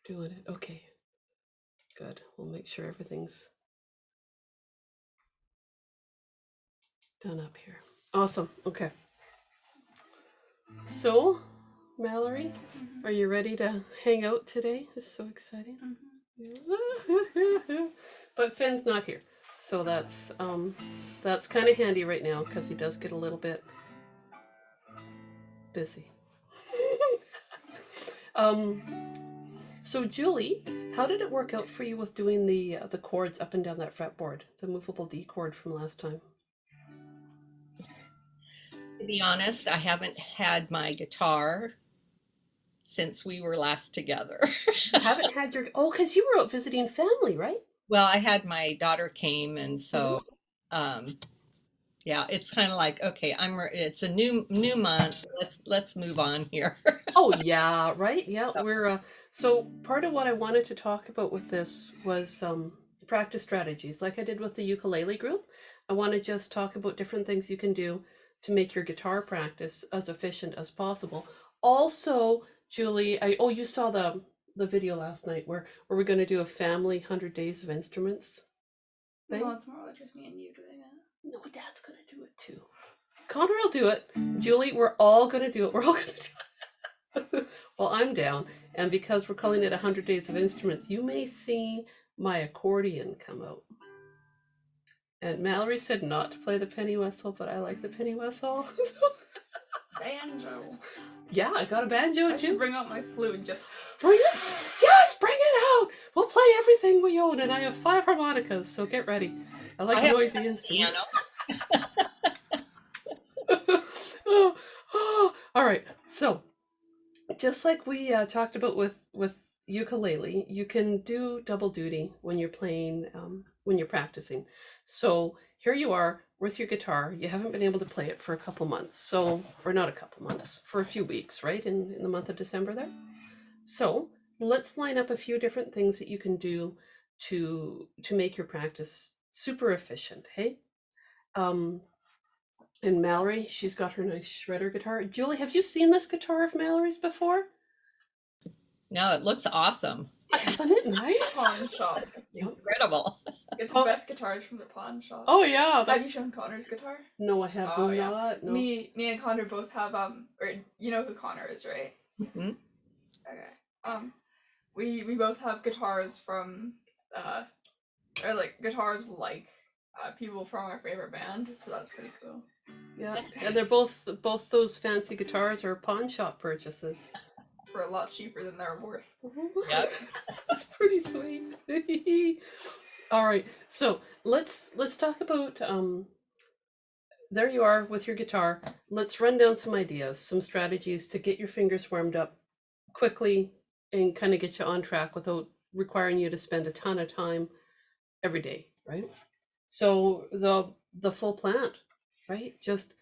Doing it. Okay. Good. We'll make sure everything's done up here. Awesome. Okay. So, Mallory, are you ready to hang out today? It's so exciting. But Finn's not here. So that's kind of handy right now because he does get a little bit busy. So Julie, how did it work out for you with doing the chords up and down that fretboard, the movable D chord from last time? To be honest, I haven't had my guitar since we were last together. You haven't had your because you were out visiting family, right? Well, I had my daughter came, and so yeah, it's kind of like, okay, it's a new month. Let's move on here. Oh yeah, right. Yeah, we're so part of what I wanted to talk about with this was practice strategies, like I did with the ukulele group. I want to just talk about different things you can do to make your guitar practice as efficient as possible. Also, Julie, you saw the video last night where we're going to do a family 100 days of instruments thing. No, it's more like just me and you doing it. No, Dad's going to do it too. Connor will do it. Julie, we're all going to do it. We're all going to do it. Well, I'm down. And because we're calling it 100 Days of Instruments, you may see my accordion come out. And Mallory said not to play the penny whistle, but I like the penny whistle. Banjo. Yeah, I got a banjo I too. should bring out my flute and just Bring it! Yes, bring it out! We'll play everything we own, and I have 5 harmonicas, so get ready. I like noisy instruments. All right, so just like we talked about with ukulele, you can do double duty when you're playing, when you're practicing. So here you are with your guitar. You haven't been able to play it for a couple months, so or not a couple months, for a few weeks, right? In the month of December there. So let's line up a few different things that you can do to make your practice super efficient. Hey, and Mallory, she's got her nice shredder guitar. Julie, have you seen this guitar of Mallory's before? No, it looks awesome. Isn't it nice? pawn shop. Incredible. Get the best guitars from the pawn shop. Oh yeah. Have you shown Connor's guitar? No, I have not. Yeah. No. Me and Connor both have or you know who Connor is, right? Mm-hmm. Okay. We both have guitars from or like guitars like people from our favorite band, so that's pretty cool. Yeah, and they're both those fancy guitars are pawn shop purchases for a lot cheaper than they're worth. Yep. That's pretty sweet. All right, so let's talk about there you are with your guitar. Let's run down some ideas, some strategies to get your fingers warmed up quickly and kind of get you on track without requiring you to spend a ton of time every day, right? So the full plant, right? Just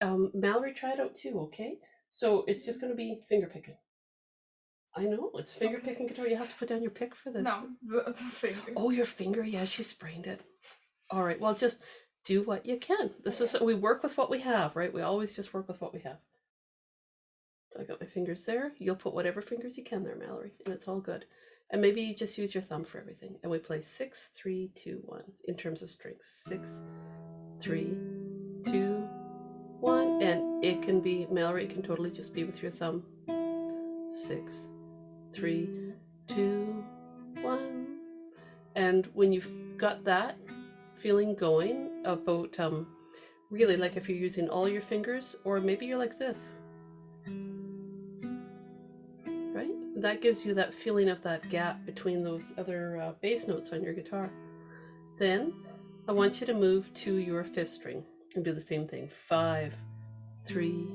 Mallory, try it out too, okay? So it's just going to be finger picking. I know, it's finger picking guitar. You have to put down your pick for this. No, the finger. Oh, your finger. Yeah, she sprained it. All right, well, just do what you can. This is, we work with what we have, right? We always just work with what we have. So I got my fingers there. You'll put whatever fingers you can there, Mallory, and it's all good. And maybe you just use your thumb for everything. And we play 6, 3, 2, 1 in terms of strings. 6, 3, 2, 1. And it can be, Mallory, it can totally just be with your thumb. 6, 3, 2, 1. And when you've got that feeling going about, really like if you're using all your fingers, or maybe you're like this. Right? That gives you that feeling of that gap between those other bass notes on your guitar. Then I want you to move to your 5th string and do the same thing. 5, 3,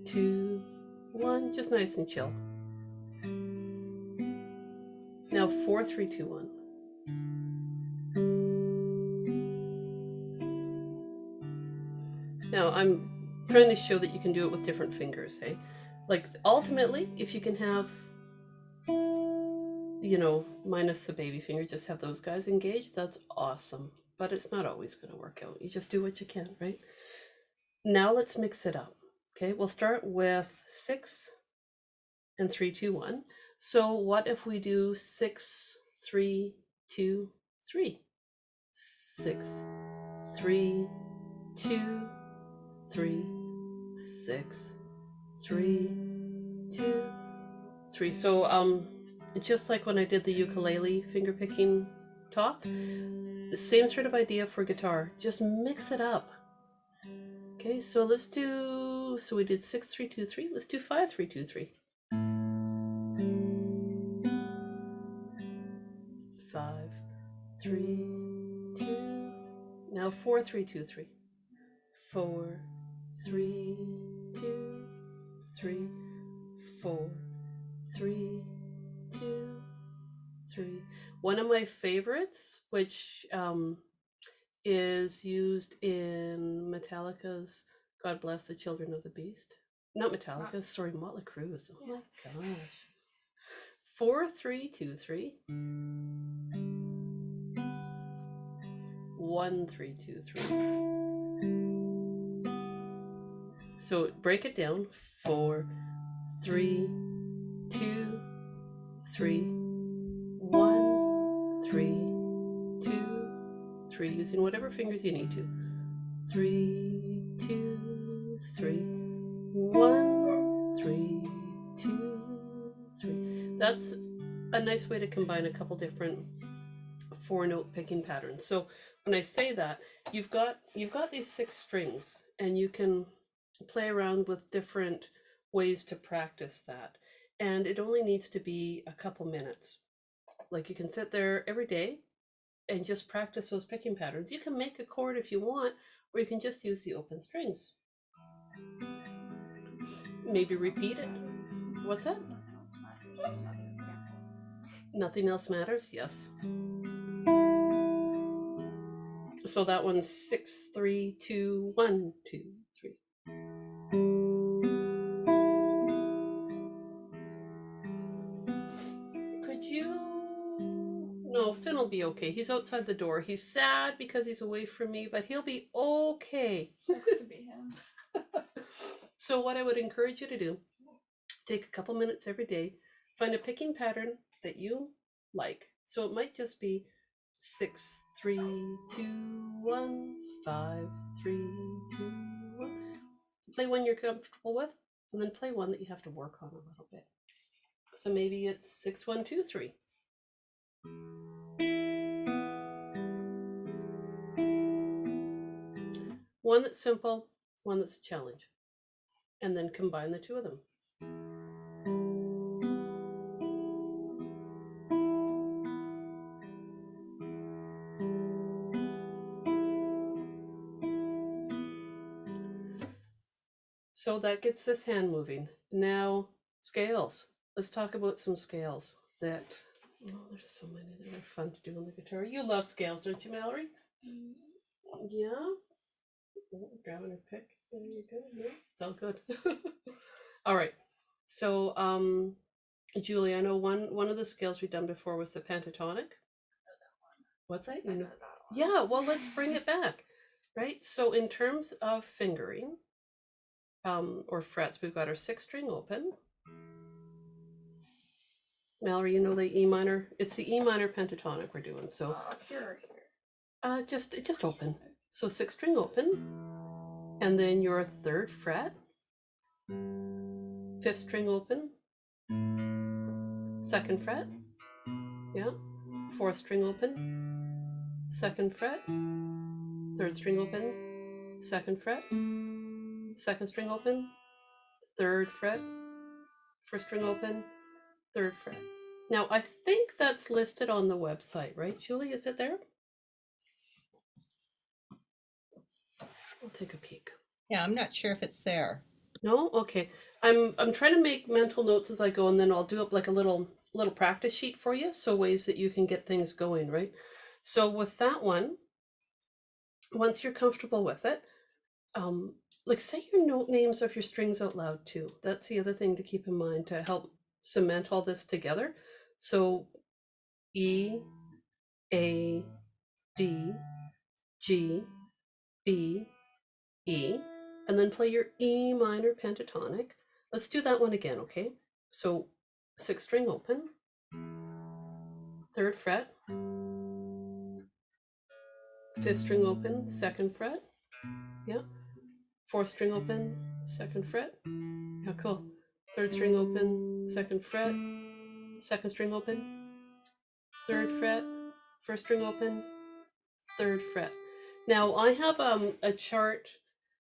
2, 1. Just nice and chill. Now 4, 3, 2, 1. Now I'm trying to show that you can do it with different fingers, hey? Like ultimately, if you can have, you know, minus the baby finger, just have those guys engaged, that's awesome. But it's not always going to work out. You just do what you can, right? Now let's mix it up. Okay, we'll start with 6 and 3, 2, 1. So what if we do 6, 3, 2, 3? 6, 3, 2, 3, 6, 3, 2, 3. So just like when I did the ukulele finger picking talk, the same sort of idea for guitar. Just mix it up. Okay, so let's do, so we did 6, 3, 2, 3. Let's do 5, 3, 2, 3. 5, 3, 2. Now 4, 3, 2, 3. 4, 3, 2, 3. 4, 3, 2, 3. One of my favorites, which is used in Metallica's God Bless the Children of the Beast. Not Metallica, sorry, Motley Crue. Oh my gosh. 4, 3, 2, 3. 1, 3, 2, 3. So break it down. 4, 3, 2, 3. 1, 3, 2, 3. Using whatever fingers you need to. 3, 2, 3. 1, 3, 2, 3. That's a nice way to combine a couple different 4-note picking patterns. So when I say that, you've got these 6 strings, and you can play around with different ways to practice that. And it only needs to be a couple minutes. Like, you can sit there every day and just practice those picking patterns. You can make a chord if you want, or you can just use the open strings. Maybe repeat it. What's that? Nothing else matters? Yes. So that one's 6, 3, 2, 1, 2, 3. Could you? No, Finn will be okay. He's outside the door. He's sad because he's away from me, but he'll be okay. Sucks to be him. So what I would encourage you to do, take a couple minutes every day, find a picking pattern that you like. So it might just be 6, 3, 2, 1, 5, 3, 2, 1. Play one you're comfortable with, and then play one that you have to work on a little bit. So maybe it's 6, 1, 2, 3. One that's simple, one that's a challenge, and then combine the two of them. So that gets this hand moving. Now, scales. Let's talk about some scales that, oh, there's so many that are fun to do on the guitar. You love scales, don't you, Mallory? Yeah? Oh, grabbing her pick. There you go. Yeah, it's all good. All right. So, Julie, I know one of the scales we've done before was the pentatonic. What's that? You know? Yeah, well, let's bring it back, right? So in terms of fingering, or frets, we've got our 6-string open. Mallory, you know the E minor? It's the E minor pentatonic we're doing. So Here. just open. So 6-string open, and then your 3rd fret, 5th string open, 2nd fret, yeah, 4th string open, 2nd fret, 3rd string open, 2nd fret, 2nd string open, 3rd fret, 1st string open, 3rd fret. Now I think that's listed on the website, right, Julie? Is it there? I'll take a peek. Yeah, I'm not sure if it's there. No? Okay. I'm trying to make mental notes as I go, and then I'll do up like a little practice sheet for you, so ways that you can get things going, right? So with that one, once you're comfortable with it, like say your note names of your strings out loud too. That's the other thing to keep in mind to help cement all this together. So E, A, D, G, B, E, and then play your E minor pentatonic. Let's do that one again, okay? So 6th string open, 3rd fret, 5th string open, 2nd fret, yeah, 4th string open, 2nd fret, yeah, cool, 3rd string open, 2nd fret, 2nd string open, 3rd fret, 1st string open, 3rd fret. Now I have a chart,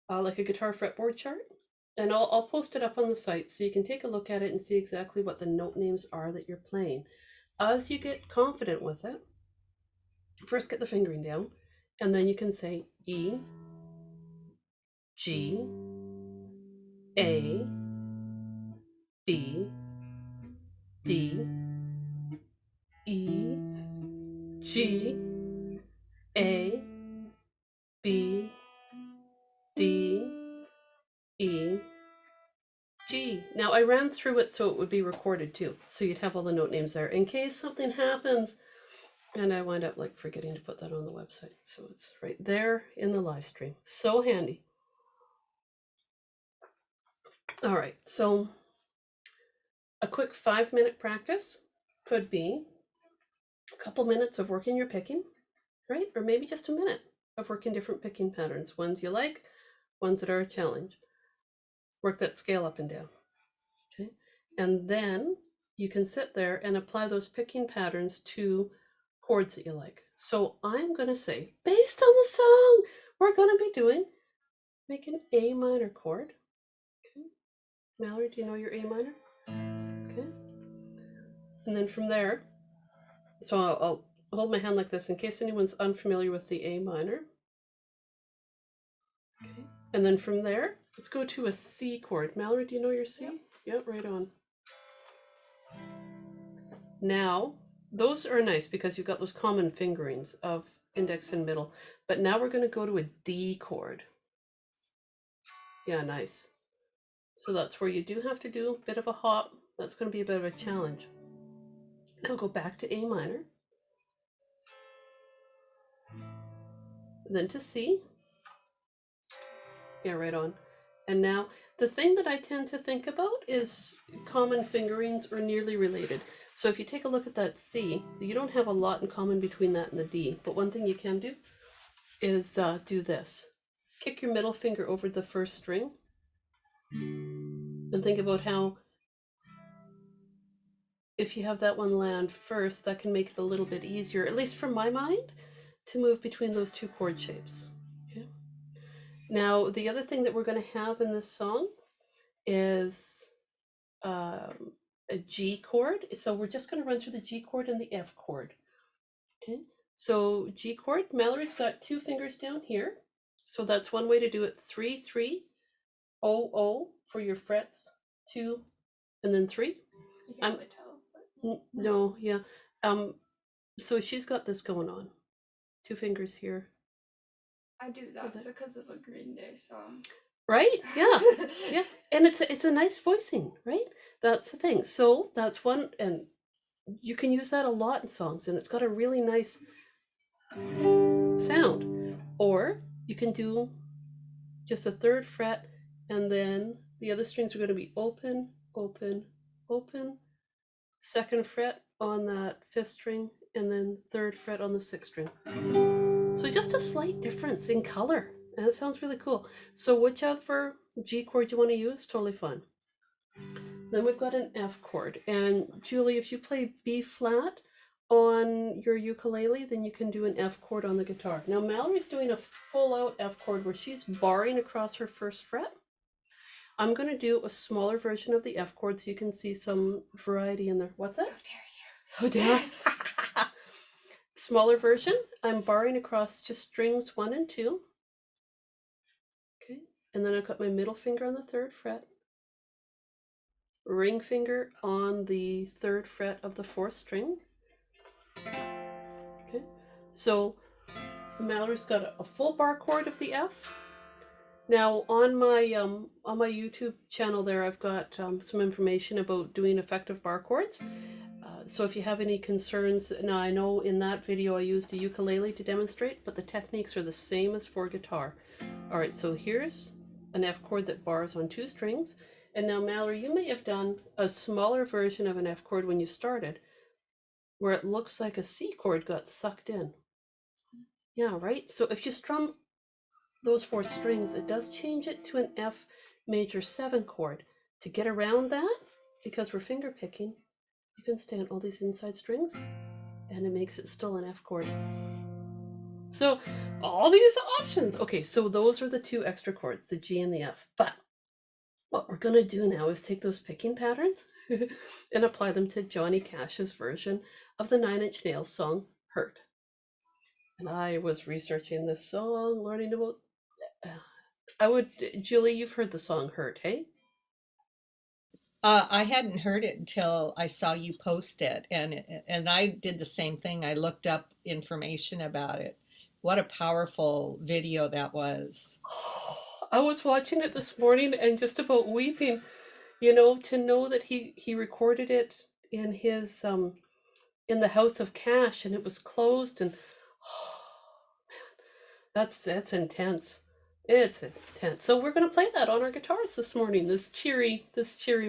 like a guitar fretboard chart, and I'll post it up on the site so you can take a look at it and see exactly what the note names are that you're playing. As you get confident with it, first get the fingering down, and then you can say E, G, A, B, D, E, G, A, B, D, E, G. Now I ran through it so it would be recorded too, so you'd have all the note names there in case something happens and I wind up like forgetting to put that on the website. So it's right there in the live stream. So handy. All right, so a quick 5-minute practice could be a couple minutes of working your picking, right? Or maybe just a minute of working different picking patterns, ones you like, ones that are a challenge. Work that scale up and down, okay? And then you can sit there and apply those picking patterns to chords that you like. So I'm going to say, based on the song, we're going to be doing, make an A minor chord. Okay. Mallory, do you know your A minor? Okay. And then from there, so I'll hold my hand like this in case anyone's unfamiliar with the A minor. Okay. And then from there, let's go to a C chord. Mallory, do you know your C? Yep. Yeah, right on. Now, those are nice because you've got those common fingerings of index and middle. But now we're going to go to a D chord. Yeah, nice. So that's where you do have to do a bit of a hop. That's going to be a bit of a challenge. Now go back to A minor. Then to C. Yeah, right on. And now the thing that I tend to think about is common fingerings or nearly related. So if you take a look at that C, you don't have a lot in common between that and the D. But one thing you can do is do this. Kick your middle finger over the first string. And think about how if you have that one land first, that can make it a little bit easier, at least from my mind, to move between those two chord shapes. Okay. Now, the other thing that we're going to have in this song is a G chord. So we're just going to run through the G chord and the F chord. Okay. So G chord, Mallory's got 2 fingers down here. So that's one way to do it. 3, 3, 0, 0 for your frets, 2, and then 3. You can't really tell. But... No, yeah. So she's got this going on. 2 fingers here. I do that because of a Green Day song. Right? Yeah. Yeah. And it's a nice voicing, right? That's the thing. So that's one, and you can use that a lot in songs, and it's got a really nice sound. Or you can do just a 3rd fret, and then the other strings are going to be open, open, open, 2nd fret on that 5th string, and then 3rd fret on the 6th string. So just a slight difference in color, and it sounds really cool. So whichever G chord you want to use, totally fine. Then we've got an F chord, and Julie, if you play B flat on your ukulele, then you can do an F chord on the guitar. Now Mallory's doing a full out F chord where she's barring across her 1st fret. I'm going to do a smaller version of the F chord so you can see some variety in there. What's that? How dare you? Oh, dare I? Smaller version, I'm barring across just strings 1 and 2. Okay, and then I've got my middle finger on the 3rd fret, ring finger on the 3rd fret of the 4th string. Okay, so Mallory's got a full bar chord of the F. Now on my YouTube channel there, I've got some information about doing effective bar chords. So if you have any concerns, now I know in that video I used a ukulele to demonstrate, but the techniques are the same as for guitar. All right, so here's an F chord that bars on 2 strings, And now, Mallory, you may have done a smaller version of an F chord when you started, where it looks like a C chord got sucked in. Yeah, right? So if you strum those 4 strings, it does change it to an F major 7 chord. To get around that, because we're finger picking, you can stay on all these inside strings, and it makes it still an F chord. So all these options. Okay, so those are the 2 extra chords, the G and the F. But what we're going to do now is take those picking patterns and apply them to Johnny Cash's version of the 9 Inch Nails song, Hurt. And I was researching this song, learning about... Julie, you've heard the song Hurt, hey? I hadn't heard it until I saw you post it, and I did the same thing. I looked up information about it. What a powerful video that was. I was watching it this morning and just about weeping, you know, to know that he recorded it in his in the House of Cash, and it was closed, and that's intense. It's intense. So we're gonna play that on our guitars this morning, this cheery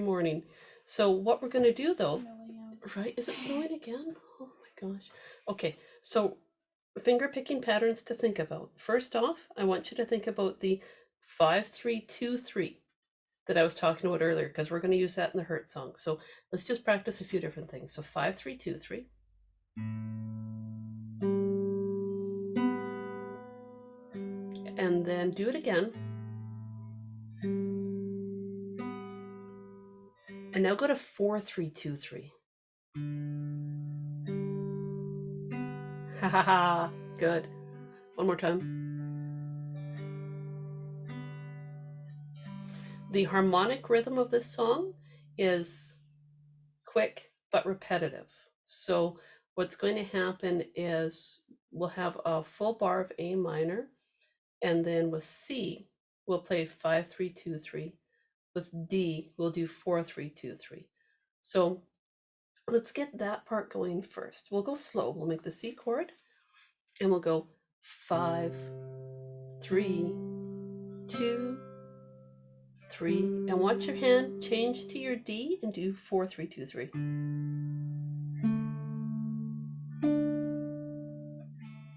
morning. So what we're gonna do though, right? Is it snowing again? Oh my gosh. Okay, so finger picking patterns to think about. First off, I want you to think about the 5-3-2-3 that I was talking about earlier, because we're going to use that in the Hurt song. So let's just practice a few different things. So 5-3-2-3. And then do it again. And now go to 4-3-2-3. Ha ha ha. Good. One more time. The harmonic rhythm of this song is quick but repetitive. So what's going to happen is we'll have a full bar of A minor, and then with C, we'll play 5-3-2-3. With D, we'll do 4-3-2-3. So let's get that part going first. We'll go slow. We'll make the C chord, and we'll go 5, 3, 2, 3, and watch your hand change to your D and do 4-3-2-3.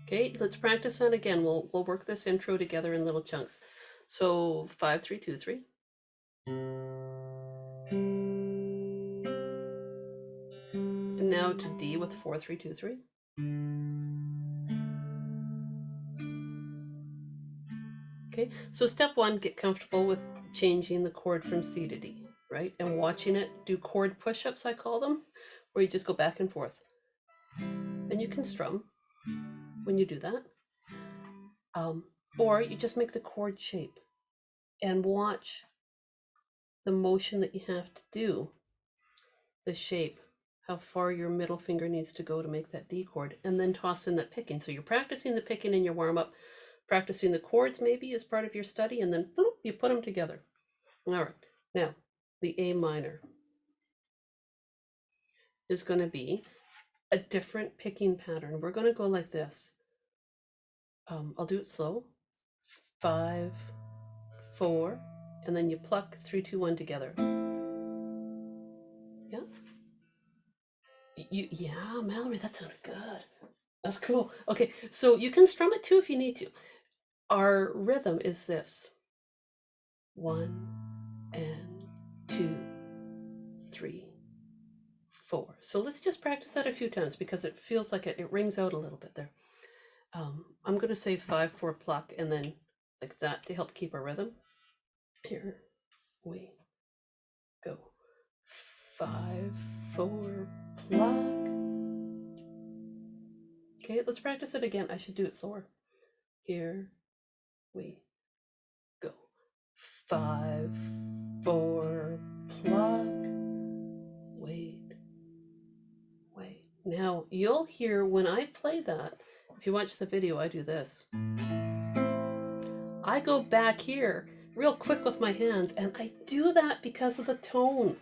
Okay, let's practice that again. We'll work this intro together in little chunks. So 5-3-2-3. And now to D with 4-3-2-3. Okay, so step 1, get comfortable with changing the chord from C to D, right? And watching it do chord push-ups, I call them, where you just go back and forth. And you can strum when you do that. Or you just make the chord shape and watch the motion that you have to do, the shape, how far your middle finger needs to go to make that D chord, and then toss in that picking. So you're practicing the picking in your warm-up, practicing the chords maybe as part of your study, and then boop, you put them together. All right, now the A minor is going to be a different picking pattern. We're going to go like this. I'll do it slow. 5, 4, and then you pluck 3, 2, 1 together. Yeah. Yeah, Mallory, that sounded good. That's cool. Okay, so you can strum it too if you need to. Our rhythm is this: 1 and 2, 3, 4. So let's just practice that a few times because it feels like it rings out a little bit there. I'm going to say 5, 4, pluck, and then like that to help keep our rhythm. Here we go. 5, 4, pluck. Okay, let's practice it again. I should do it slower. Here we go. 5, 4, pluck. Wait. Now you'll hear when I play that, if you watch the video, I do this. I go back here real quick with my hands, and I do that because of the tone.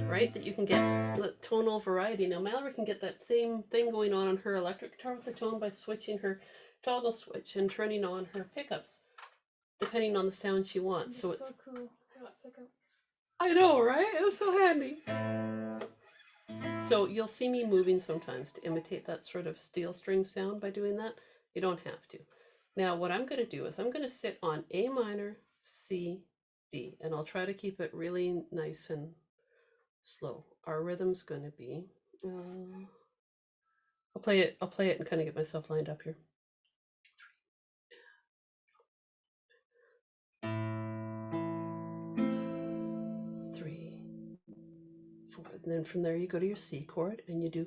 Right? That you can get the tonal variety. Now Mallory can get that same thing going on her electric guitar with the tone by switching her toggle switch and turning on her pickups. depending on the sound she wants. So it's so cool. I got pickups. I know, right? It's so handy. So you'll see me moving sometimes to imitate that sort of steel string sound by doing that. You don't have to. Now what I'm going to do is I'm going to sit on A minor, C, D, and I'll try to keep it really nice and slow. Our rhythm's going to be, I'll play it and kind of get myself lined up here. 3, 4, and then from there you go to your C chord and you do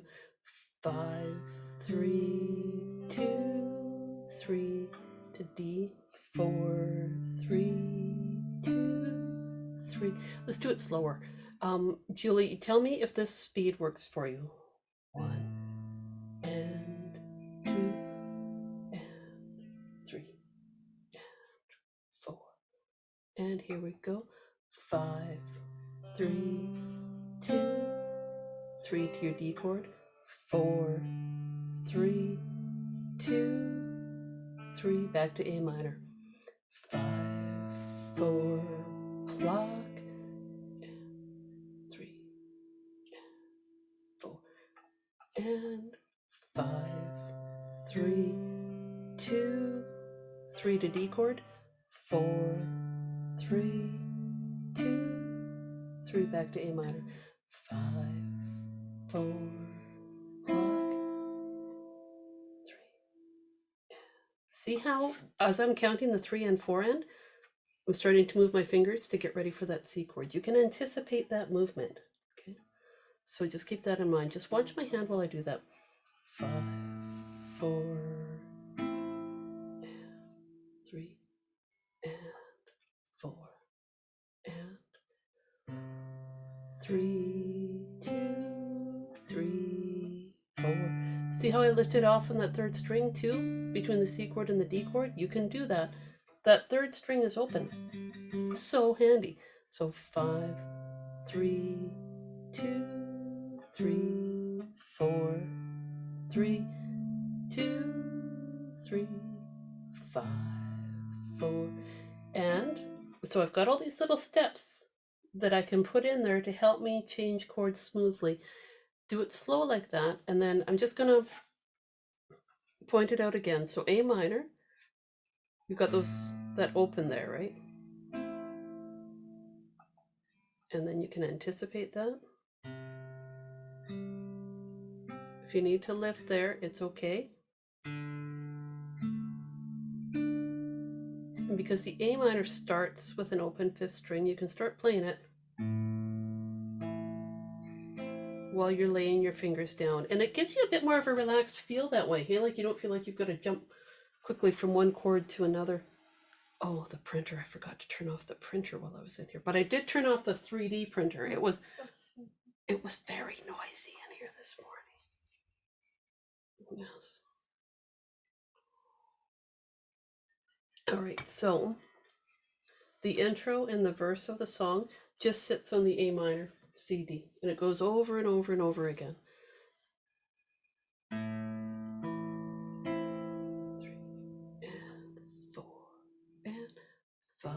5, 3, 2, 3 to D, 4, 3, 2, 3. Let's do it slower. Julie, tell me if this speed works for you. 1 and 2 and 3 and 4. And here we go. 5, 3, 2, 3 to your D chord. 4, 3, 2, 3. Back to A minor. 5, 4, pluck. 3, 4, and 5, 3, 2, 3 to D chord. 4, 3, 2, 3. Back to A minor. 5, 4, pluck. 3. See how, as I'm counting the 3 and 4 end, I'm starting to move my fingers to get ready for that C chord. You can anticipate that movement. Okay, so just keep that in mind. Just watch my hand while I do that. 5, 4, and 3, and 4, and 3, 2, 3, 4. See how I lifted off on that third string too, between the C chord and the D chord? You can do that. That third string is open. So handy. So 5, 3, 2, 3, 4, 3, 2, 3, 5, 4. And so I've got all these little steps that I can put in there to help me change chords smoothly. Do it slow like that, and then I'm just going to point it out again. So A minor, you've got that open there, right? And then you can anticipate that. If you need to lift there, it's okay. And because the A minor starts with an open 5th string, you can start playing it while you're laying your fingers down. And it gives you a bit more of a relaxed feel that way. Hey, like you don't feel like you've got to jump quickly from one chord to another. Oh, the printer. I forgot to turn off the printer while I was in here. But I did turn off the 3D printer. It was very noisy in here this morning. Yes. All right, so the intro and the verse of the song just sits on the A minor CD, and it goes over and over and over again. 3 and 4 and 5,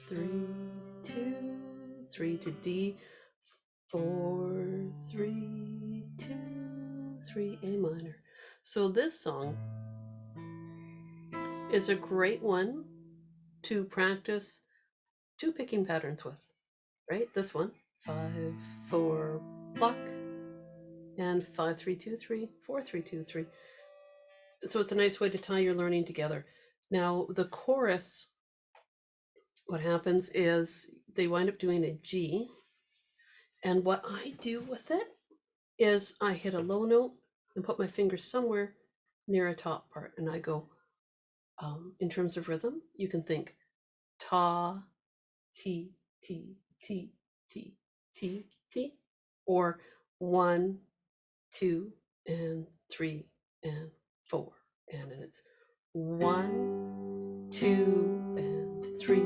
3, 2, 3 to D, 4, 3, 2, 3, A minor. So this song is a great one to practice 2 picking patterns with, right? This one, 5, 4, pluck, and 5, 3, 2, 3, 4, 3, 2, 3. So it's a nice way to tie your learning together. Now the chorus, what happens is they wind up doing a G, and what I do with it is I hit a low note and put my fingers somewhere near a top part, and I go, in terms of rhythm, you can think ta, ti, ti, ti, ti, ti, ti, or 1, 2, and 3, and 4, and then it's 1, 2, and 3,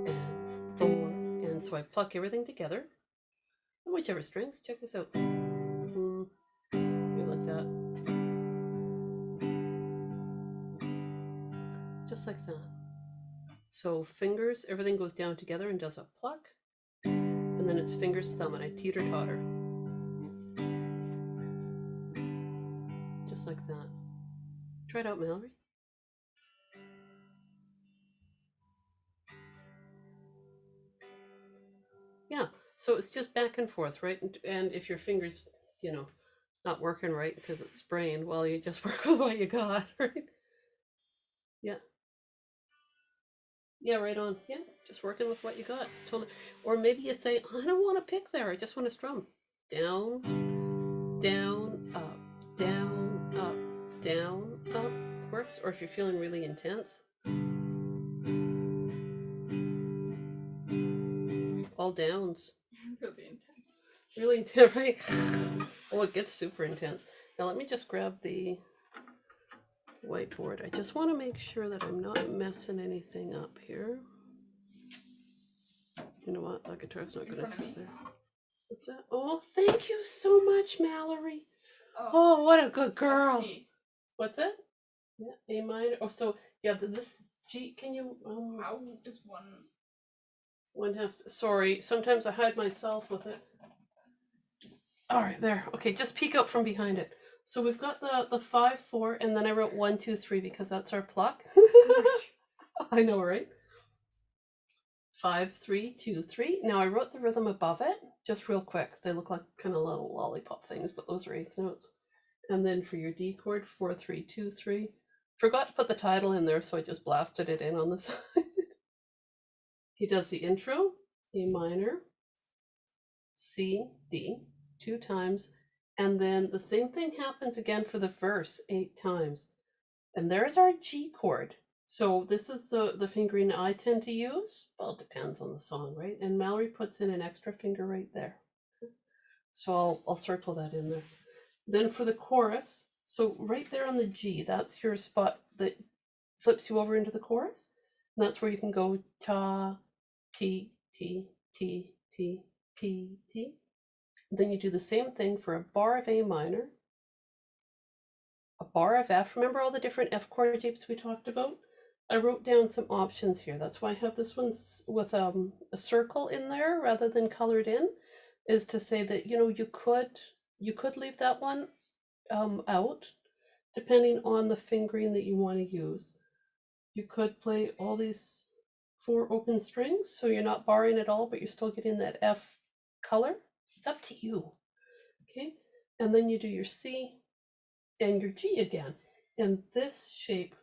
and 4, and so I pluck everything together on whichever strings. Check this out. You like that, just like that. So fingers, everything goes down together and does a pluck. And then it's fingers, thumb, and I teeter-totter. Just like that. Try it out, Mallory. Yeah, so it's just back and forth, right? And if your fingers, you know, not working right because it's sprained, well, you just work with what you got, right? Yeah. Yeah, right on. Yeah, just working with what you got. Totally. Or maybe you say, I don't want to pick there. I just want to strum. Down, down, up, down, up, down, up. Works. Or if you're feeling really intense. All downs. Really intense. Really intense, right? Oh, it gets super intense. Now let me just grab the whiteboard. I just want to make sure that I'm not messing anything up here. You know what? That guitar's not going to sit there. What's that? Oh, thank you so much, Mallory. Oh, what a good girl. C. What's it? Yeah, A minor. Oh, so yeah, this G. Can you? How does one? One has to. Sorry, sometimes I hide myself with it. All right, there. Okay, just peek out from behind it. So we've got the 5/4, and then I wrote 1 2 3 because that's our pluck. I know, right? 5 3 2 3. Now I wrote the rhythm above it, just real quick. They look like kind of little lollipop things, but those are eighth notes. And then for your D chord, 4 3 2 3. Forgot to put the title in there, so I just blasted it in on the side. He does the intro, A minor, C, D, 2 times, and then the same thing happens again for the verse 8 times. And there's our G chord. So this is the fingering I tend to use. Well, it depends on the song, right? And Mallory puts in an extra finger right there. So I'll circle that in there. Then for the chorus, so right there on the G, that's your spot that flips you over into the chorus. And that's where you can go ta, T, T, T, T, T, T. Then you do the same thing for a bar of A minor, a bar of F. Remember all the different F chord shapes we talked about? I wrote down some options here. That's why I have this one with a circle in there rather than colored in, is to say that, you know, you could leave that one out depending on the fingering that you want to use. You could play all these 4 open strings, so you're not barring at all, but you're still getting that F color. It's up to you. Okay, and then you do your C and your G again. And this shape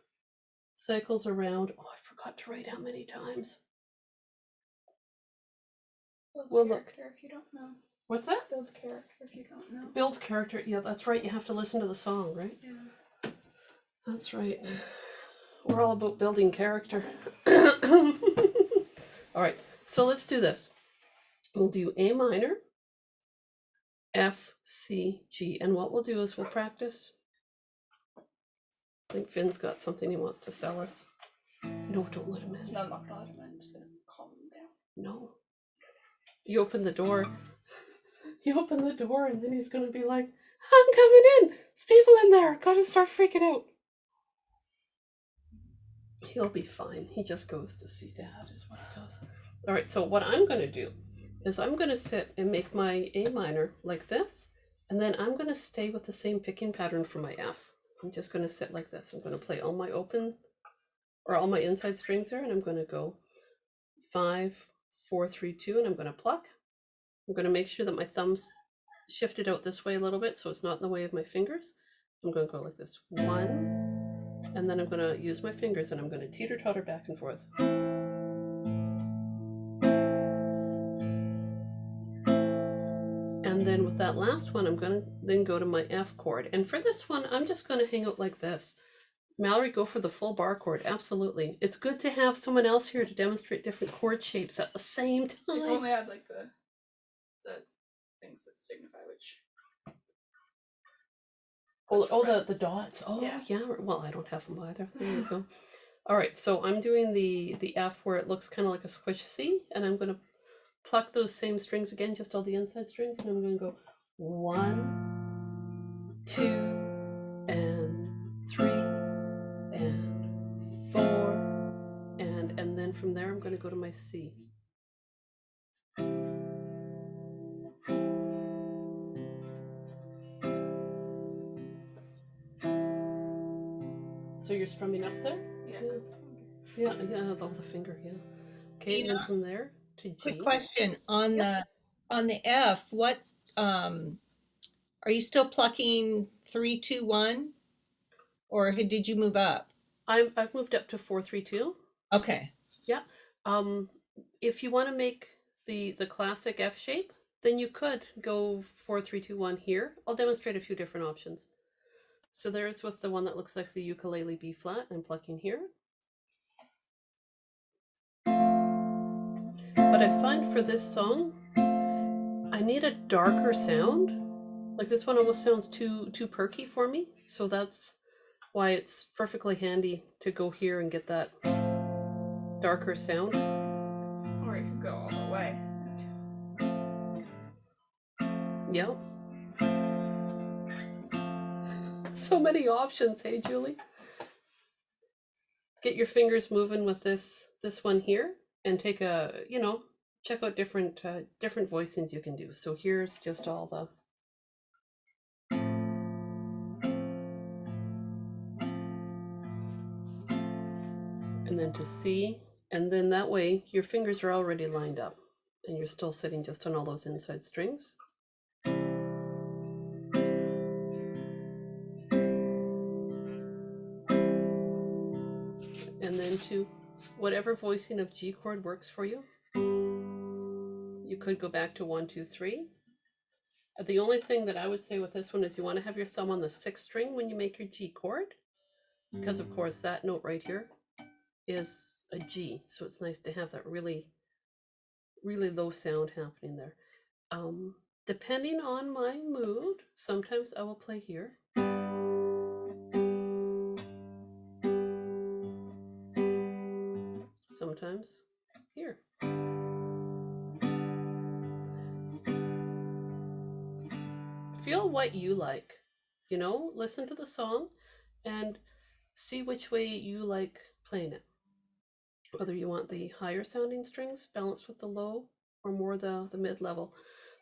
cycles around. Oh, I forgot to write how many times. Build character if you don't know. What's that? Build character if you don't know. Builds character. Yeah, that's right. You have to listen to the song, right? Yeah. That's right. We're all about building character. All right, so let's do this. We'll do A minor, F, C, G, and what we'll do is we'll practice. I think Finn's got something he wants to sell us. No, don't let him in. No, I'm not gonna let him in. I'm just gonna calm him down. No. You open the door. You open the door, and then he's gonna be like, I'm coming in. There's people in there. Gotta start freaking out. He'll be fine. He just goes to see Dad, is what he does. All right, so what I'm going to do is I'm going to sit and make my A minor like this, and then I'm going to stay with the same picking pattern for my F. I'm just going to sit like this. I'm going to play all my open, or all my inside strings there, and I'm going to go 5, 4, 3, 2, and I'm going to pluck. I'm going to make sure that my thumb's shifted out this way a little bit so it's not in the way of my fingers. I'm going to go like this. 1, and then I'm going to use my fingers and I'm going to teeter-totter back and forth. And then with that last one, I'm going to then go to my F chord. And for this one, I'm just going to hang out like this. Mallory, go for the full bar chord. Absolutely. It's good to have someone else here to demonstrate different chord shapes at the same time. If only I had like the things that signify which. Oh, the dots. Oh, Yeah. Well, I don't have them either. There you go. All right, so I'm doing the F where it looks kind of like a squish C, and I'm going to pluck those same strings again, just all the inside strings, and I'm going to go 1, 2, and 3, and 4, and then from there, I'm going to go to my C. So you're strumming up there? Yeah. Yeah, the finger, yeah. Okay, Tina, and then from there to G. quick question on Yep. the F. What are you still plucking 3, 2, 1, or did you move up? I've moved up to 4, 3, 2. Okay. Yeah. If you want to make the classic F shape, then you could go 4, 3, 2, 1 here. I'll demonstrate a few different options. So there's with the one that looks like the ukulele B flat. I'm plucking here. But I find for this song, I need a darker sound. Like this one almost sounds too perky for me. So that's why it's perfectly handy to go here and get that darker sound. Or you could go all the way. Yeah. So many options, hey Julie? Get your fingers moving with this one here and take a, check out different voicings you can do. So here's just all the and then to C, and then that way your fingers are already lined up and you're still sitting just on all those inside strings. And then to whatever voicing of G chord works for you. You could go back to 1, 2, 3. The only thing that I would say with this one is you want to have your thumb on the 6th string when you make your G chord, because of course that note right here is a G, so it's nice to have that really, really low sound happening there. Depending on my mood, sometimes I will play here. Sometimes here. Feel what you like, listen to the song and see which way you like playing it. Whether you want the higher sounding strings balanced with the low or more the mid-level.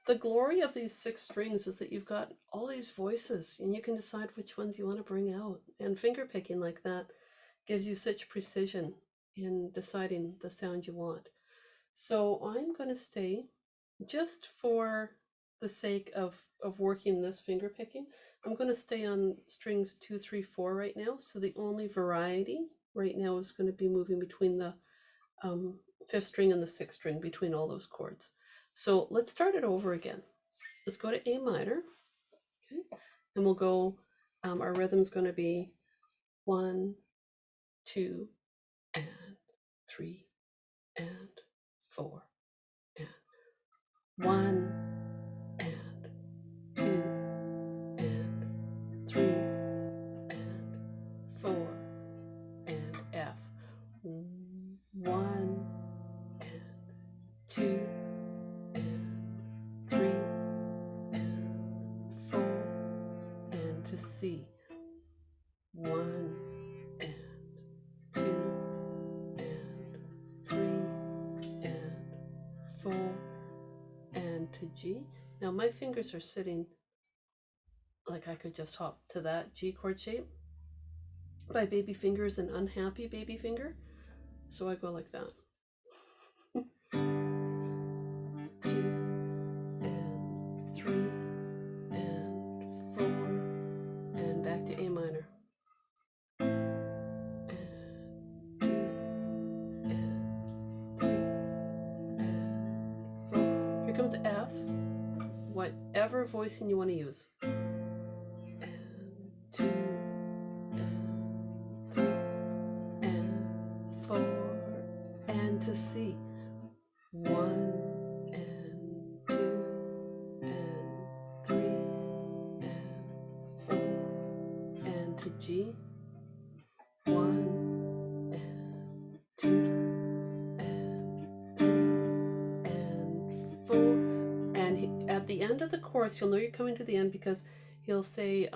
The glory of these 6 strings is that you've got all these voices and you can decide which ones you want to bring out. And finger picking like that gives you such precision in deciding the sound you want. So I'm going to stay, just for the sake of working this finger picking, I'm going to stay on strings 2, 3, 4 right now. So the only variety right now is going to be moving between the 5th string and the 6th string, between all those chords. So let's start it over again. Let's go to A minor, okay? And we'll go, our rhythm's going to be 1, 2, and 3, and 4, and 1, and 2, and 3, and 4, and F. 1, and 2, and 3, and 4, and to C. 1, and 2, and 3, and 4, and to G. Now my fingers are sitting like I could just hop to that G chord shape. My baby finger is an unhappy baby finger, so I go like that. 2, and 3, and 4, and back to A minor. And 2, and 3, and 4. Here comes F, whatever voicing you want to use. And 2, and 3, and 4, and to C. 1, and 2, and 3, and 4, and to G. 1, and 2, and 3, and 4. And at the end of the chorus, you'll know you're coming to the end because he'll say,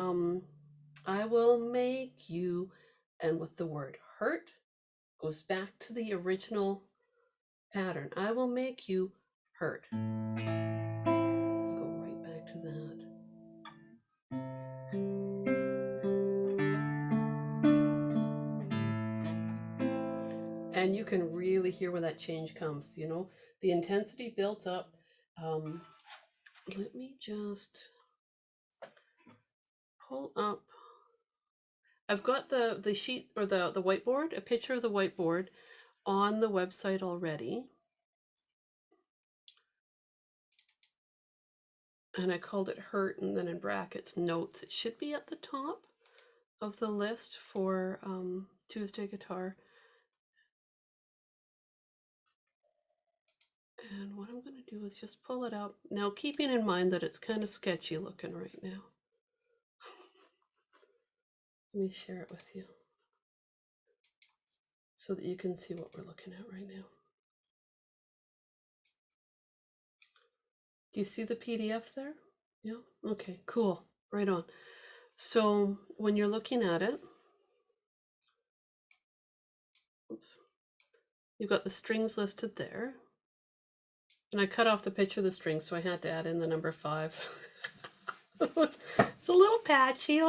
I will make you, and with the word hurt, goes back to the original pattern. I will make you hurt. Go right back to that. And you can really hear where that change comes, you know, the intensity builds up. Let me just pull up. I've got the sheet or the whiteboard, a picture of the whiteboard on the website already. And I called it hurt, and then in brackets notes. It should be at the top of the list for Tuesday guitar. And what I'm going to do is just pull it up. Now, keeping in mind that it's kind of sketchy looking right now. Let me share it with you so that you can see what we're looking at right now. Do you see the PDF there? Yeah? Okay, cool. Right on. So when you're looking at it, oops, you've got the strings listed there. And I cut off the picture of the strings, so I had to add in the number 5. It's a little patchy, I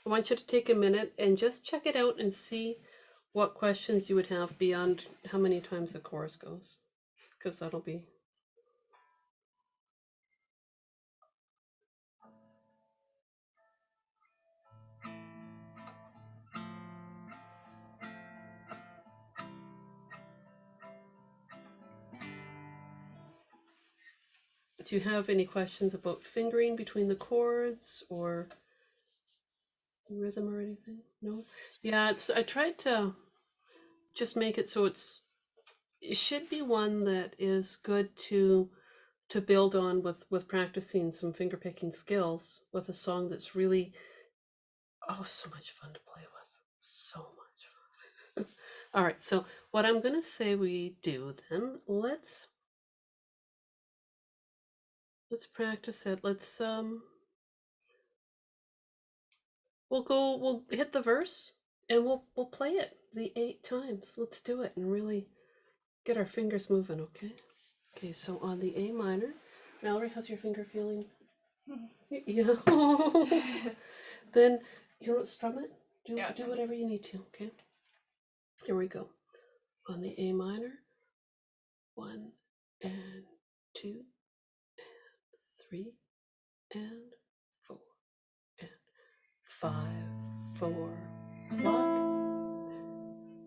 want you to take a minute and just check it out and see what questions you would have beyond how many times the chorus goes, because that'll be... Do you have any questions about fingering between the chords or rhythm or anything? No? Yeah, I tried to just make it so it should be one that is good to build on with practicing some finger picking skills with a song that's really, oh, so much fun to play with. So much fun. All right, so what I'm going to say we do then, let's practice it. Let's we'll hit the verse and we'll play it the 8 times. Let's do it and really get our fingers moving, okay? Okay, so on the A minor, Mallory, how's your finger feeling? Yeah. Then you know, strum it. Do whatever you need to, okay? Here we go. On the A minor, 1 and 2 and 3 and 4 and 5, 4, block,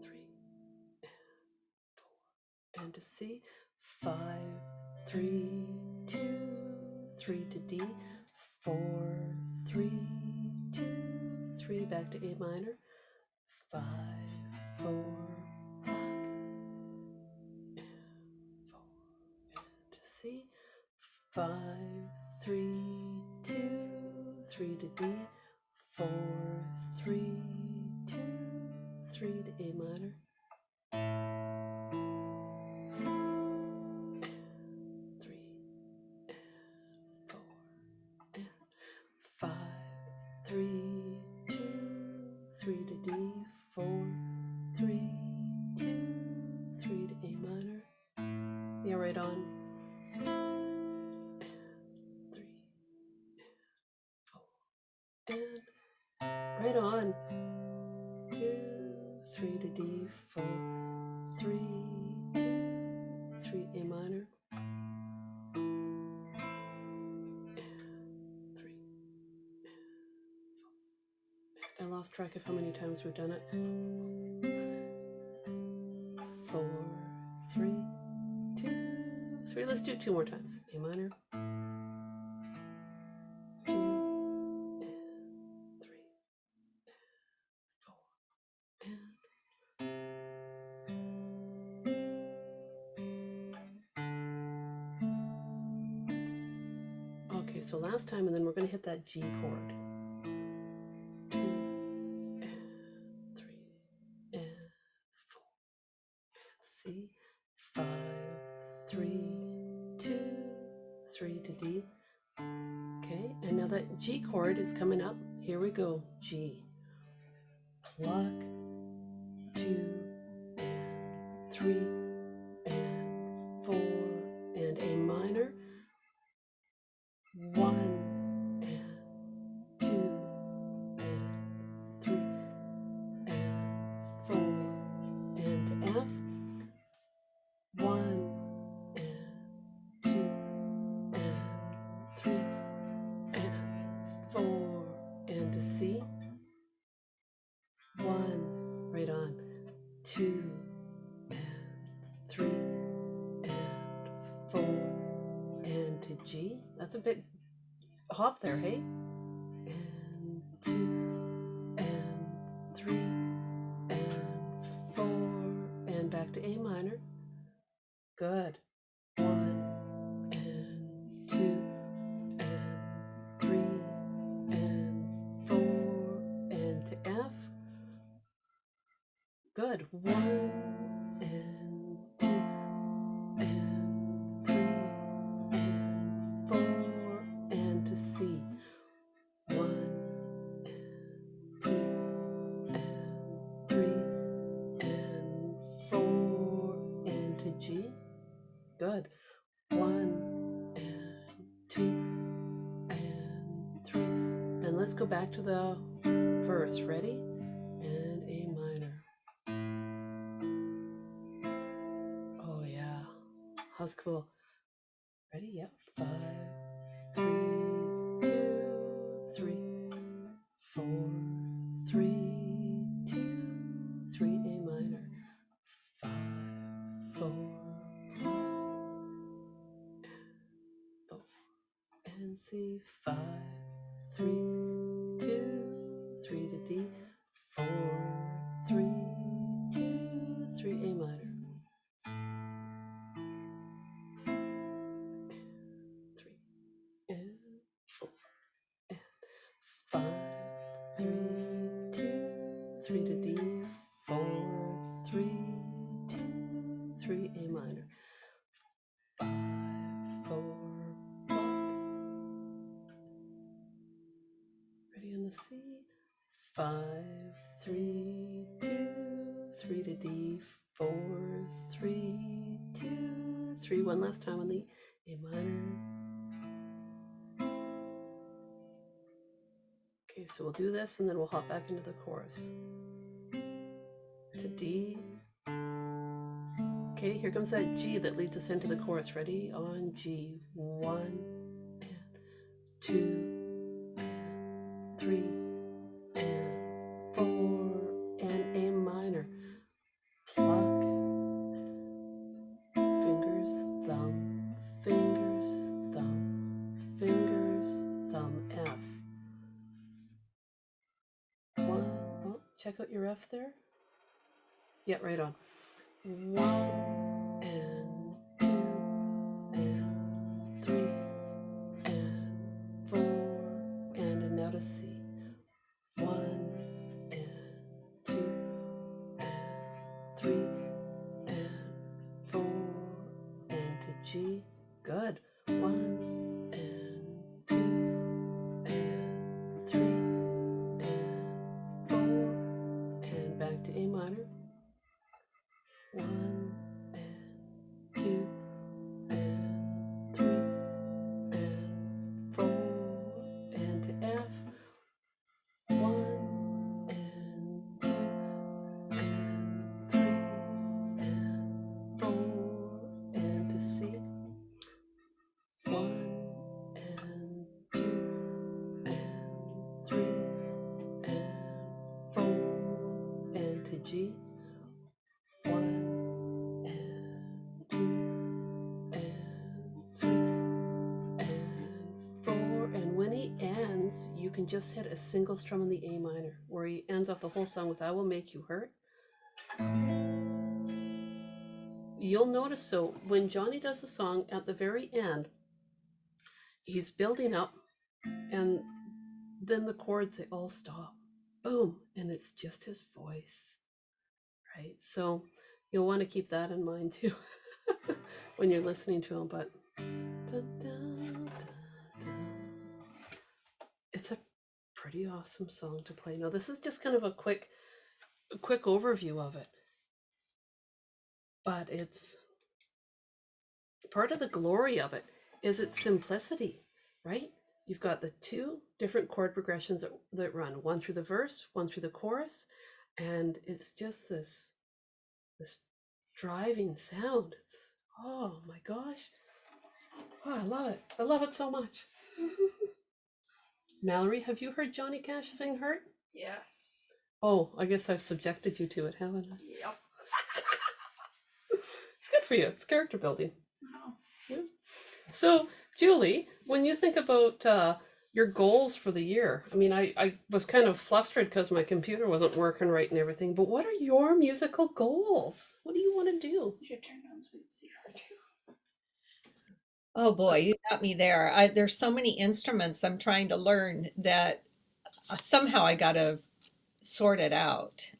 3 and 4, and to C, 5, 3, 2, 3 to D, 4, 3, 2, 3, back to A minor, 5, 4, block, and 4, and to C, 5, 3, 2, 3 to D, 4, 3, 2, 3 to A minor, and 3, and 4, and 5, 3, 2, 3 to D, 4, 3, 2, 3 to A minor. Yeah, right on. And 3, and 4, and right on. 2, 3 to D, 4, 3, 2, 3 A minor, and 3. I lost track of how many times we've done it. 4, 3, 2, 3. Let's do it 2 more times. A minor, 2, and 3, 4, and okay, so last time, and then we're going to hit that G chord. 2 and 3 and 4 and C, 5, 3, 2, 3 to D. Okay, and now that G chord is coming up. Here we go. G. pluck, 2 and 3 and 4 and A minor, 1 and 2 and 3 and 4 and F, 1 and 2 and 3 and 4 and to C, 1, right on, 2 and 3 and 4 and to G. That's a big hop there, hey? And 2 and 3 and 4 and back to A minor. Good. 1 and 2 and 3 and 4 and to F. Good. 1 and 2 and 3 and 4 and to C. 1 and 2 and 3 and 4 and to G. Good. 1 and 2 and 3. And let's go back to the verse. Ready? And A minor. Oh yeah. How's cool? Ready? Yep. 5, 3, 2, 3, 4, 3, 2, 3, A minor. 5, 4, and C, 5, 3, 2, 3 to D, 4, 3, 2, 3, A minor. 3 and 4 and 5, 3, 2, 3 to D, 4, 3, 2, 3, A minor. 5, 4, block. Ready on the C. 5, 3, 2, 3 to D, 4, 3, 2, 3. One last time on the A minor. Okay, so we'll do this and then we'll hop back into the chorus. To D. Okay, here comes that G that leads us into the chorus. Ready? On G. 1 and 2 and 3 and 4 and A minor. Pluck. Fingers, thumb, fingers, thumb, fingers, thumb, F. 1. Oh, check out your F there. Yeah, right on. 1 and 2 and 3 and 4 and now to C. 1 and 2 and 3 and 4 and to G. Good. 1 and 2 and 3 and 4 and back to A minor. 1 and 2 and 3 and 4 and to F. 1 and 2 and 3 and 4 and to C. 1 and 2 and 3 and 4 and to G. 1 and 2 and 3 and 4, and when he ends, you can just hit a single strum on the A minor, where he ends off the whole song with "I will make you hurt." You'll notice, so when Johnny does the song at the very end, he's building up, and then the chords, they all stop, boom, and it's just his voice, right? So you'll want to keep that in mind too when you're listening to him. But it's a pretty awesome song to play. Now this is just kind of a quick a quick overview of it. But it's part of the glory of it is its simplicity, right? You've got the two different chord progressions that run, one through the verse, one through the chorus, and it's just this driving sound. It's, oh my gosh. Oh, I love it. I love it so much. Mallory, have you heard Johnny Cash sing Hurt? Yes. Oh, I guess I've subjected you to it, haven't I? Yep. It's good for you. It's character building. No. Yeah. So, Julie, when you think about your goals for the year, I mean, I was kind of flustered because my computer wasn't working right and everything, but what are your musical goals? What do you want to do? You should turn on so we can see her too. Oh boy, you got me there. There's so many instruments I'm trying to learn that somehow I got to sort it out.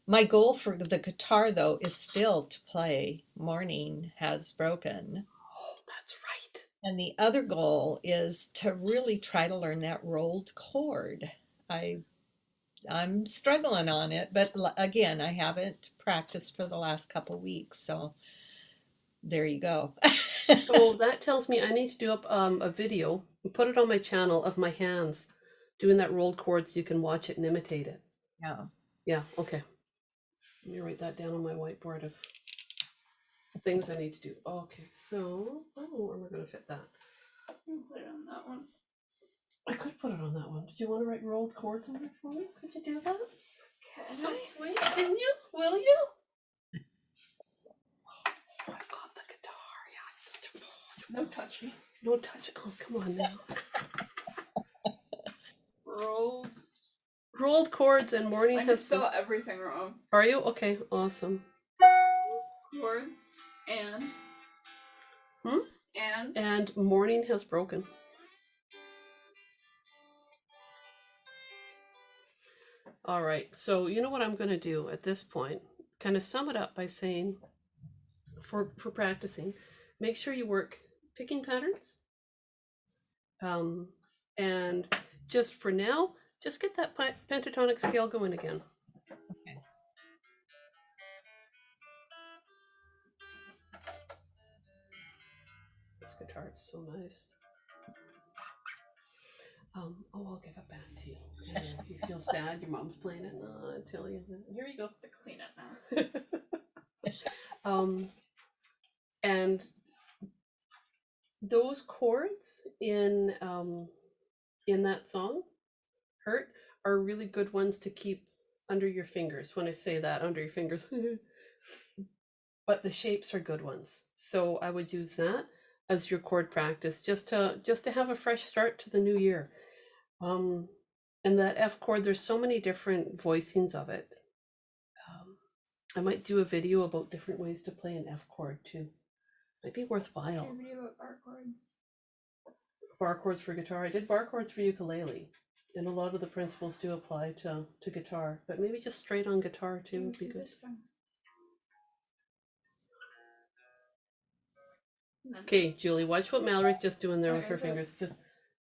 My goal for the guitar, though, is still to play Morning Has Broken. Oh, that's right. And the other goal is to really try to learn that rolled chord. I'm struggling on it, but again, I haven't practiced for the last couple weeks, so there you go. So that tells me I need to do up a video and put it on my channel of my hands doing that rolled chord so you can watch it and imitate it. Yeah. Yeah, okay. Let me write that down on my whiteboard of things I need to do. Okay, so, oh, where am I going to fit that? You put it on that one. I could put it on that one. Did you want to write rolled chords on there for me? Could you do that? So sweet. Can you? Will you? Oh, I've got the guitar. Yeah, it's No touchy. no touch. Oh, come on now. Rolled chords and Morning I can Has spell everything wrong. Are you? Okay, awesome. Chords and. And. And Morning Has Broken. All right, so you know what I'm going to do at this point? Kind of sum it up by saying, for practicing, make sure you work picking patterns. And just for now, just get that pentatonic scale going again. Okay. This guitar is so nice. Oh, I'll give it back to you. And if you feel sad, your mom's playing it. No, I tell you. Here you go. To clean it now. And those chords in that song, Hurt, are really good ones to keep under your fingers. When I say that, under your fingers. But the shapes are good ones. So I would use that as your chord practice, just to have a fresh start to the new year. And that F chord, there's so many different voicings of it. I might do a video about different ways to play an F chord too. Might be worthwhile. A video about bar chords. Bar chords for guitar. I did bar chords for ukulele, and a lot of the principles do apply to guitar, but maybe just straight on guitar too would be good. Okay, Julie, watch what Mallory's just doing there with her fingers. Just,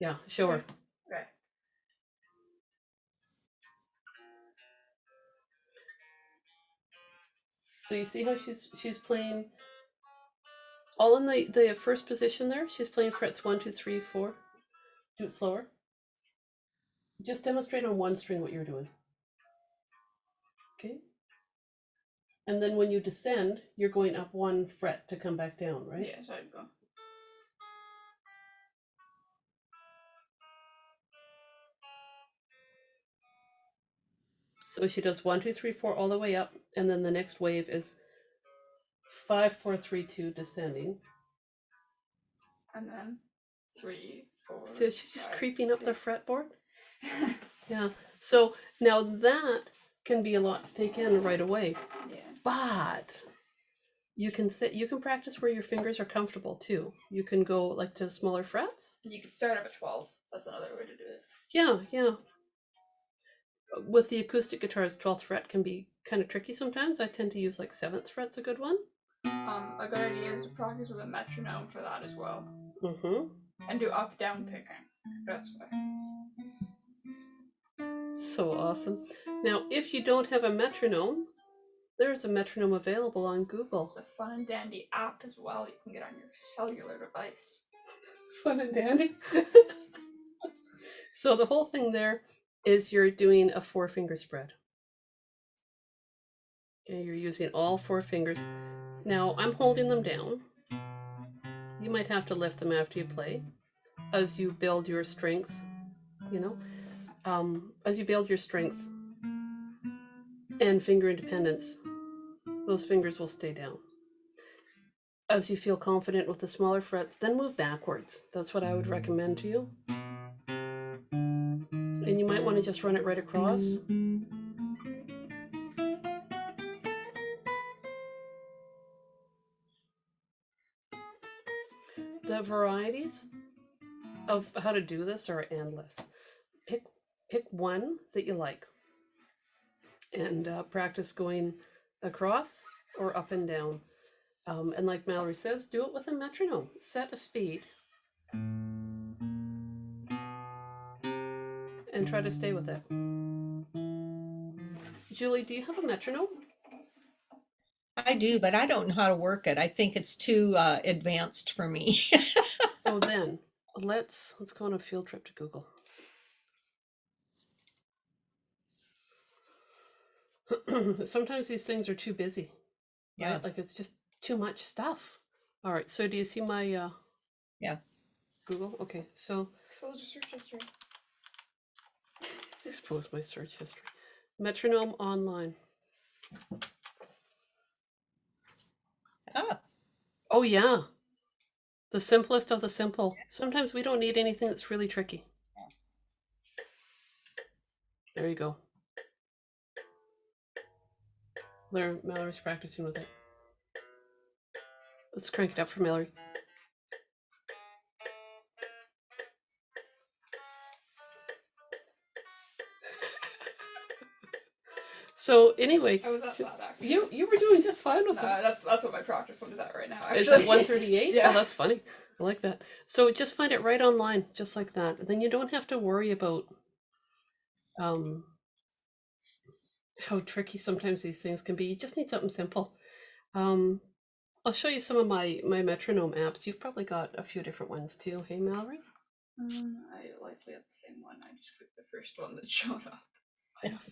yeah, show her. Okay. So you see how she's playing all in the first position there? She's playing frets 1, 2, 3, 4. Do it slower. Just demonstrate on one string what you're doing. Okay? And then when you descend, you're going up one fret to come back down, right? Yeah, so I'd go. So she does 1, 2, 3, 4 all the way up, and then the next wave is 5, 4, 3, 2 descending. And then 3, 4. So she's just 5, creeping up the 6. fretboard. Yeah. So now that can be a lot to take in right away. Yeah. But you can practice where your fingers are comfortable too. You can go like to smaller frets. You could start up at 12. That's another way to do it. Yeah, yeah. With the acoustic guitars, 12th fret can be kind of tricky sometimes. I tend to use like 7th fret's a good one. A good idea is to practice with a metronome for that as well. Mm-hmm. And do up-down picking. That's why. So awesome. Now, if you don't have a metronome, there's a metronome available on Google. It's a fun and dandy app as well. You can get on your cellular device. Fun and dandy. So the whole thing there is you're doing a 4-finger spread. Okay, you're using all 4 fingers. Now I'm holding them down. You might have to lift them after you play as you build your strength, you know. As you build your strength and finger independence, those fingers will stay down. As you feel confident with the smaller frets, then move backwards. That's what I would recommend to you. And you might want to just run it right across. The varieties of how to do this are endless. Pick one that you like and practice going across or up and down. And like Mallory says, do it with a metronome. Set a speed and try to stay with it. Julie, do you have a metronome? I do, but I don't know how to work it. I think it's too advanced for me. So then let's go on a field trip to Google. Sometimes these things are too busy. Yeah. Right? Like it's just too much stuff. All right. So do you see my Yeah. Google? Okay. So Expose your search history. expose my search history. Metronome online. Oh, Oh yeah. The simplest of the simple. Sometimes we don't need anything that's really tricky. There you go. There, Mallory's practicing with it. Let's crank it up for Mallory. So anyway, I was at that actually. you were doing just fine with it. That's what my practice one is at right now. Actually. Is it 138? Yeah. Oh, that's funny. I like that. So just find it right online, just like that. And then you don't have to worry about how tricky sometimes these things can be. You just need something simple. I'll show you some of my metronome apps. You've probably got a few different ones too. Hey, Mallory? I likely have the same one. I just clicked the first one that showed up. I have 4.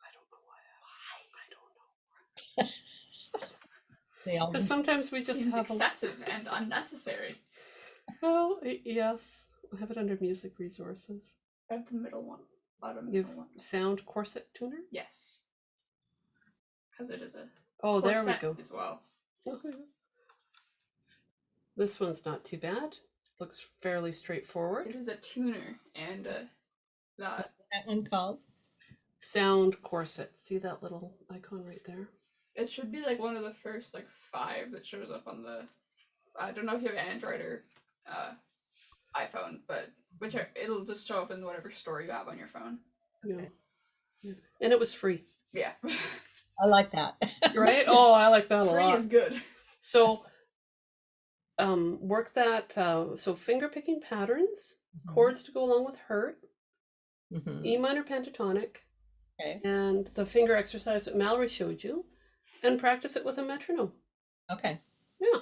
I don't know why. I don't know. they all Because sometimes we just Seems have excessive and unnecessary. Oh, yes. I have it under music resources. I have the middle one. Bottom You have middle one. sound corset tuner? Yes. Because it is a Oh, there we corset go. as well. Okay. This one's not too bad. Looks fairly straightforward. It is a tuner and that that one called. Sound corset. See that little icon right there? it should be like one of the first like 5 that shows up on the. I don't know if you have Android or iPhone, but it'll just show up in whatever store you have on your phone. Yeah. Yeah. And it was free. Yeah. I like that. Right? Oh, I like that a Free lot. is good. So work that so finger picking patterns, chords to go along with hurt, Mhm. E minor pentatonic, Okay. and the finger exercise that Mallory showed you, and practice it with a metronome. Okay. Yeah.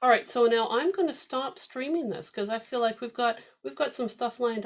All right, so now I'm going to stop streaming this because I feel like we've got some stuff lined up.